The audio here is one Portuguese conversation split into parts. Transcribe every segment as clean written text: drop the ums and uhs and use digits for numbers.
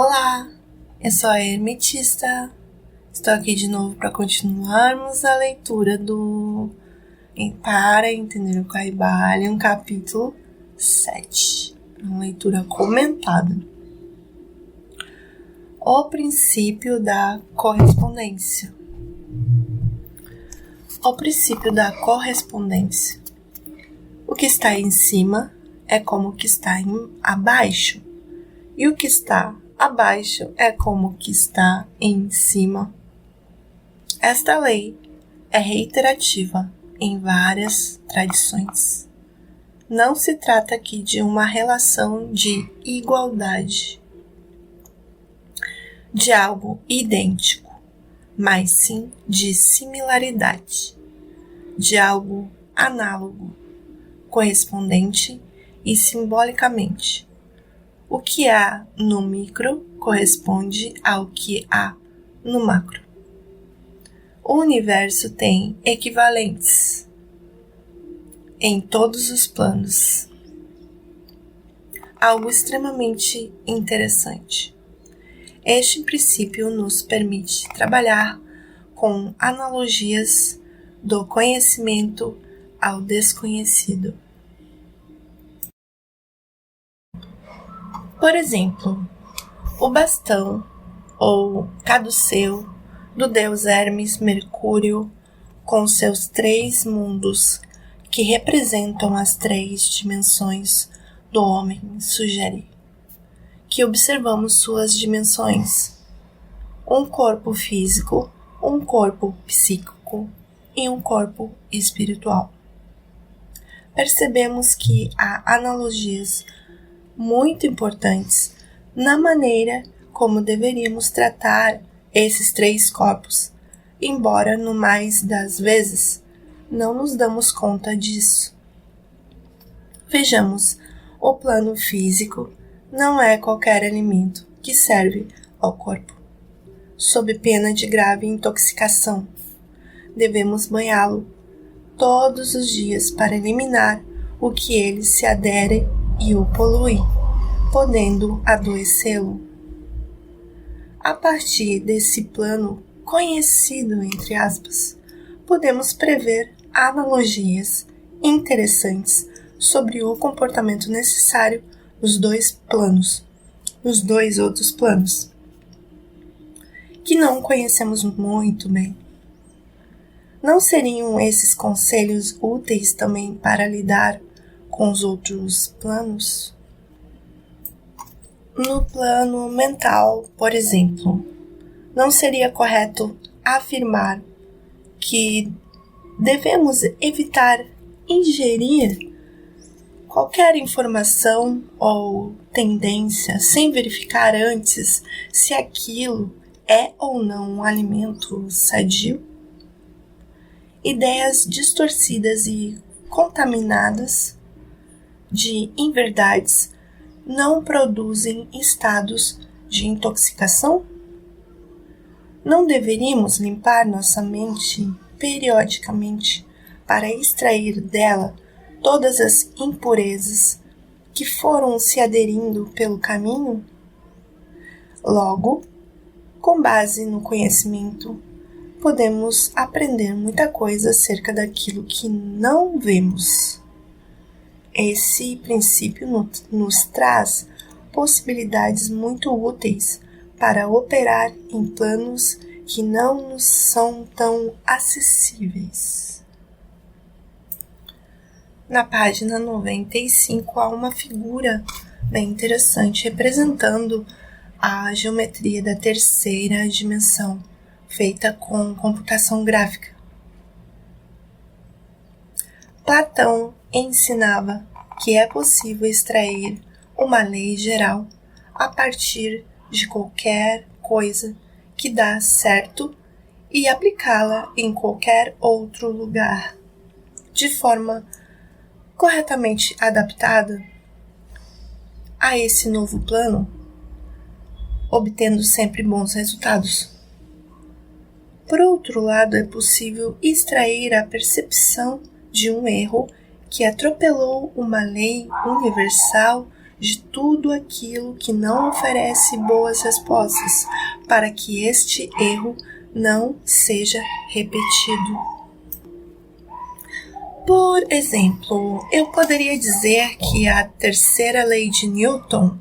Olá, eu sou a Hermetista. Estou aqui de novo para continuarmos a leitura do Para Entender o Caibalion, capítulo 7. Uma leitura comentada. O princípio da correspondência. O princípio da correspondência. O que está em cima é como o que está abaixo, e o que está abaixo é como o que está em cima. Esta lei é reiterativa em várias tradições. Não se trata aqui de uma relação de igualdade, de algo idêntico, mas sim de similaridade, de algo análogo, correspondente e simbolicamente. O que há no micro corresponde ao que há no macro. O universo tem equivalentes em todos os planos. Algo extremamente interessante. Este princípio nos permite trabalhar com analogias do conhecimento ao desconhecido. Por exemplo, o bastão ou caduceu do deus Hermes Mercúrio, com seus 3 mundos que representam as 3 dimensões do homem, sugere que observamos suas dimensões: um corpo físico, um corpo psíquico e um corpo espiritual. Percebemos que há analogias muito importantes na maneira como deveríamos tratar esses 3 corpos, embora no mais das vezes não nos damos conta disso. Vejamos, o plano físico não é qualquer alimento que serve ao corpo. Sob pena de grave intoxicação, devemos banhá-lo todos os dias para eliminar o que ele se adere e o polui, podendo adoecê-lo. A partir desse plano conhecido, entre aspas, podemos prever analogias interessantes sobre o comportamento necessário nos 2 planos, nos 2 outros planos, que não conhecemos muito bem. Não seriam esses conselhos úteis também para lidar com os outros planos? No plano mental, por exemplo, não seria correto afirmar que devemos evitar ingerir qualquer informação ou tendência sem verificar antes se aquilo é ou não um alimento sadio? Ideias distorcidas e contaminadas de inverdades não produzem estados de intoxicação? Não deveríamos limpar nossa mente periodicamente para extrair dela todas as impurezas que foram se aderindo pelo caminho? Logo, com base no conhecimento, podemos aprender muita coisa acerca daquilo que não vemos. Esse princípio nos traz possibilidades muito úteis para operar em planos que não nos são tão acessíveis. Na página 95 há uma figura bem interessante representando a geometria da 3ª dimensão, feita com computação gráfica. Platão ensinava que é possível extrair uma lei geral a partir de qualquer coisa que dá certo e aplicá-la em qualquer outro lugar, de forma corretamente adaptada a esse novo plano, obtendo sempre bons resultados. Por outro lado, é possível extrair a percepção de um erro que atropelou uma lei universal de tudo aquilo que não oferece boas respostas, para que este erro não seja repetido. Por exemplo, eu poderia dizer que a terceira lei de Newton,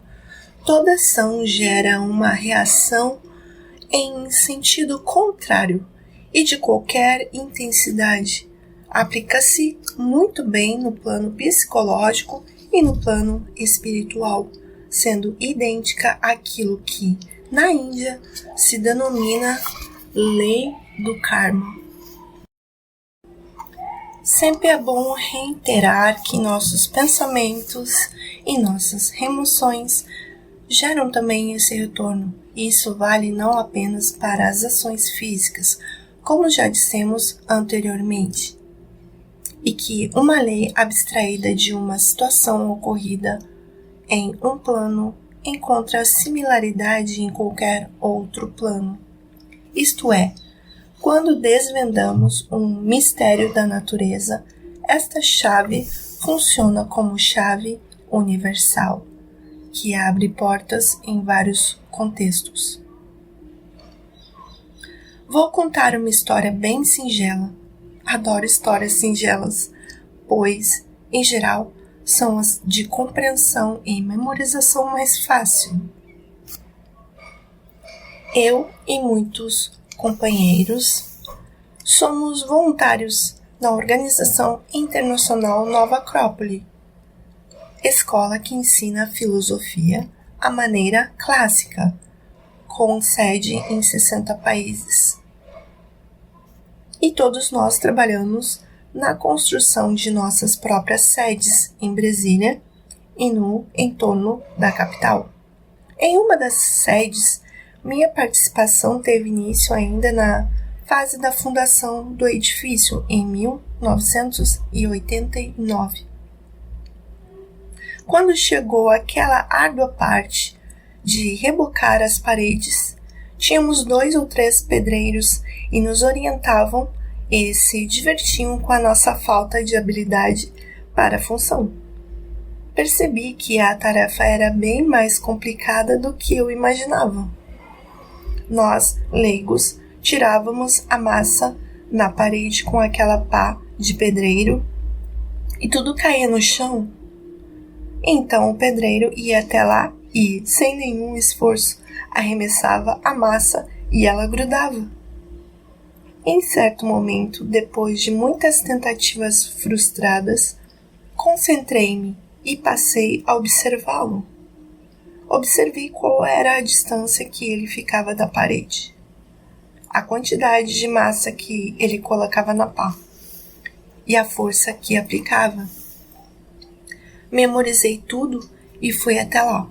toda ação gera uma reação em sentido contrário e de qualquer intensidade. Aplica-se muito bem no plano psicológico e no plano espiritual, sendo idêntica àquilo que, na Índia, se denomina lei do karma. Sempre é bom reiterar que nossos pensamentos e nossas emoções geram também esse retorno. Isso vale não apenas para as ações físicas, como já dissemos anteriormente, e que uma lei abstraída de uma situação ocorrida em um plano encontra similaridade em qualquer outro plano. Isto é, quando desvendamos um mistério da natureza, esta chave funciona como chave universal, que abre portas em vários contextos. Vou contar uma história bem singela. Adoro histórias singelas, pois, em geral, são as de compreensão e memorização mais fácil. Eu e muitos companheiros somos voluntários na Organização Internacional Nova Acrópole, escola que ensina filosofia à maneira clássica, com sede em 60 países. E todos nós trabalhamos na construção de nossas próprias sedes em Brasília e no entorno da capital. Em uma das sedes, minha participação teve início ainda na fase da fundação do edifício, em 1989. Quando chegou aquela árdua parte de rebocar as paredes, tínhamos 2 ou 3 pedreiros e nos orientavam e se divertiam com a nossa falta de habilidade para a função. Percebi que a tarefa era bem mais complicada do que eu imaginava. Nós, leigos, tirávamos a massa na parede com aquela pá de pedreiro e tudo caía no chão. Então o pedreiro ia até lá e, sem nenhum esforço, arremessava a massa e ela grudava. Em certo momento, depois de muitas tentativas frustradas, concentrei-me e passei a observá-lo. Observei qual era a distância que ele ficava da parede, a quantidade de massa que ele colocava na pá e a força que aplicava. Memorizei tudo e fui até lá.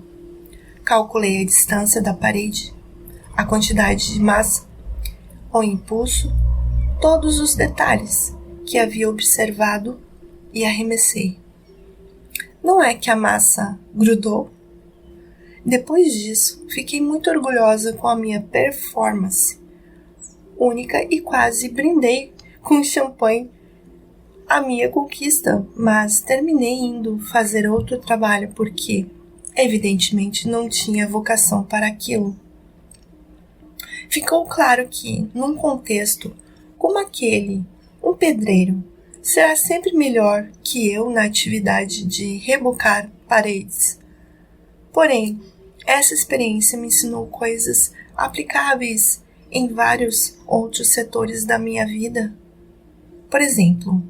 Calculei a distância da parede, a quantidade de massa, o impulso, todos os detalhes que havia observado e arremessei. Não é que a massa grudou? Depois disso, fiquei muito orgulhosa com a minha performance única e quase brindei com champanhe a minha conquista, mas terminei indo fazer outro trabalho porque, evidentemente, não tinha vocação para aquilo. Ficou claro que, num contexto como aquele, um pedreiro será sempre melhor que eu na atividade de rebocar paredes. Porém, essa experiência me ensinou coisas aplicáveis em vários outros setores da minha vida. Por exemplo,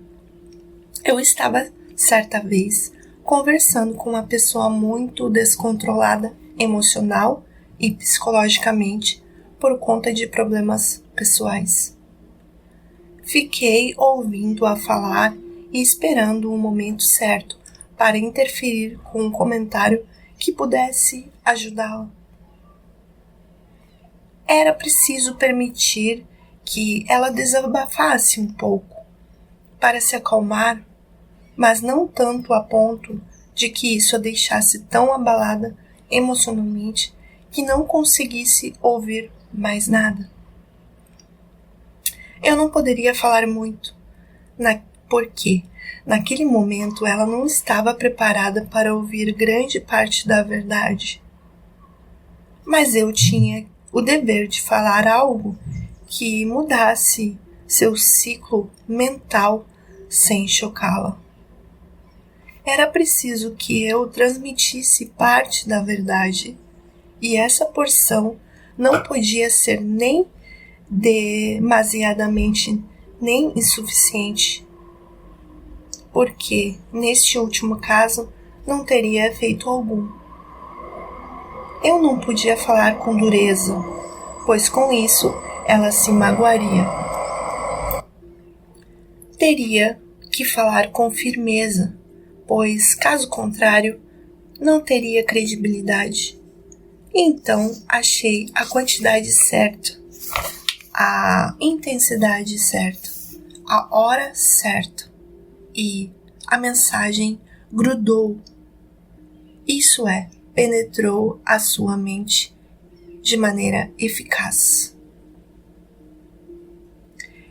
eu estava, certa vez, conversando com uma pessoa muito descontrolada emocional e psicologicamente por conta de problemas pessoais. Fiquei ouvindo-a falar e esperando o momento certo para interferir com um comentário que pudesse ajudá-la. Era preciso permitir que ela desabafasse um pouco para se acalmar, mas não tanto a ponto de que isso a deixasse tão abalada emocionalmente que não conseguisse ouvir mais nada. Eu não poderia falar muito, porque Naquele momento, ela não estava preparada para ouvir grande parte da verdade. Mas eu tinha o dever de falar algo que mudasse seu ciclo mental sem chocá-la. Era preciso que eu transmitisse parte da verdade, e essa porção não podia ser nem demasiadamente nem insuficiente, porque, neste último caso, não teria efeito algum. Eu não podia falar com dureza, pois com isso ela se magoaria. Teria que falar com firmeza, pois, caso contrário, não teria credibilidade. Então, achei a quantidade certa, a intensidade certa, a hora certa, e a mensagem grudou. Isso é, penetrou a sua mente de maneira eficaz.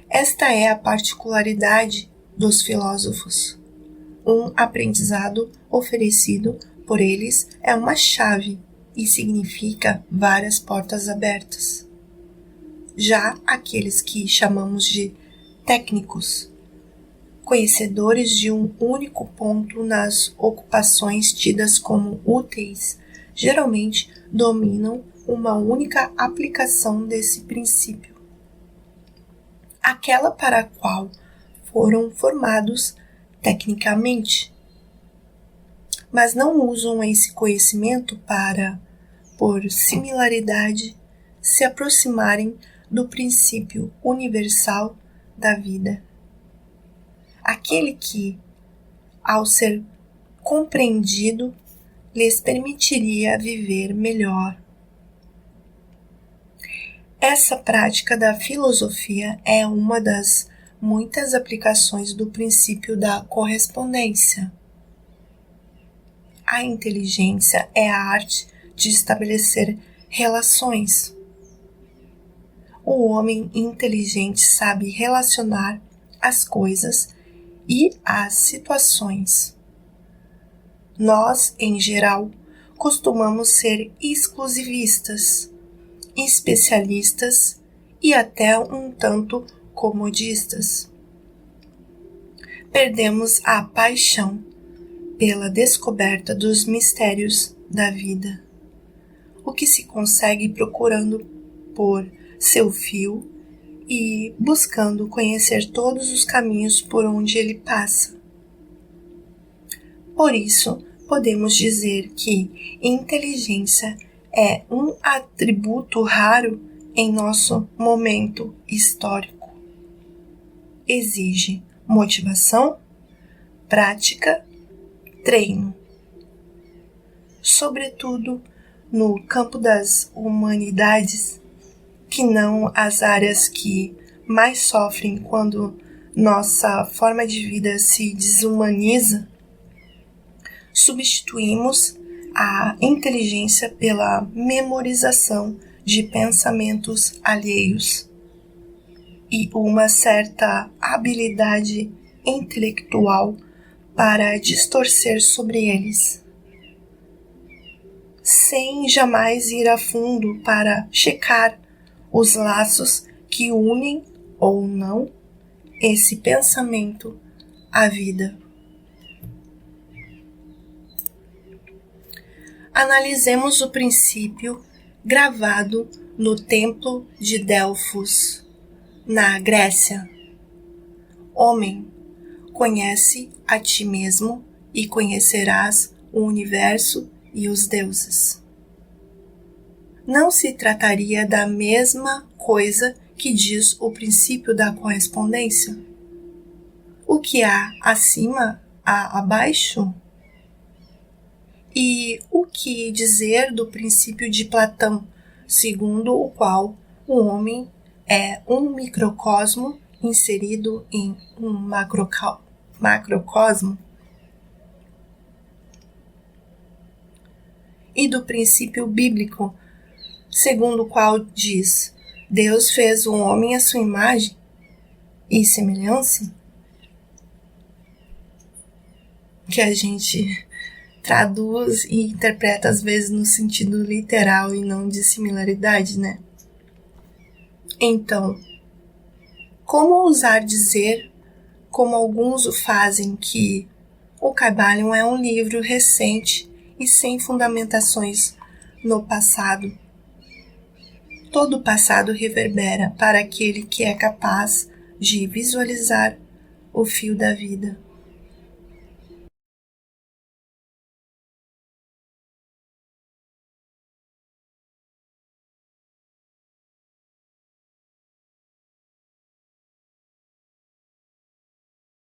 Esta é a particularidade dos filósofos. Um aprendizado oferecido por eles é uma chave e significa várias portas abertas. Já aqueles que chamamos de técnicos, conhecedores de um único ponto nas ocupações tidas como úteis, geralmente dominam uma única aplicação desse princípio, aquela para a qual foram formados tecnicamente, mas não usam esse conhecimento para, por similaridade, se aproximarem do princípio universal da vida. Aquele que, ao ser compreendido, lhes permitiria viver melhor. Essa prática da filosofia é uma das muitas aplicações do princípio da correspondência. A inteligência é a arte de estabelecer relações. O homem inteligente sabe relacionar as coisas e as situações. Nós, em geral, costumamos ser exclusivistas, especialistas e até um tanto comodistas. Perdemos a paixão pela descoberta dos mistérios da vida, o que se consegue procurando por seu fio e buscando conhecer todos os caminhos por onde ele passa. Por isso, podemos dizer que inteligência é um atributo raro em nosso momento histórico. Exige motivação, prática, treino. Sobretudo no campo das humanidades, que não as áreas que mais sofrem quando nossa forma de vida se desumaniza, substituímos a inteligência pela memorização de pensamentos alheios e uma certa habilidade intelectual para distorcer sobre eles, sem jamais ir a fundo para checar os laços que unem ou não esse pensamento à vida. Analisemos o princípio gravado no Templo de Delfos, na Grécia. Homem, conhece a ti mesmo e conhecerás o universo e os deuses. Não se trataria da mesma coisa que diz o princípio da correspondência? O que há acima, há abaixo? E o que dizer do princípio de Platão, segundo o qual o homem é um microcosmo inserido em um macrocosmo? E do princípio bíblico, segundo o qual diz: Deus fez o homem à sua imagem e semelhança? que a gente traduz e interpreta às vezes no sentido literal e não de similaridade, né? Então, como ousar dizer, como alguns o fazem, que o Kybalion é um livro recente e sem fundamentações no passado? Todo o passado reverbera para aquele que é capaz de visualizar o fio da vida.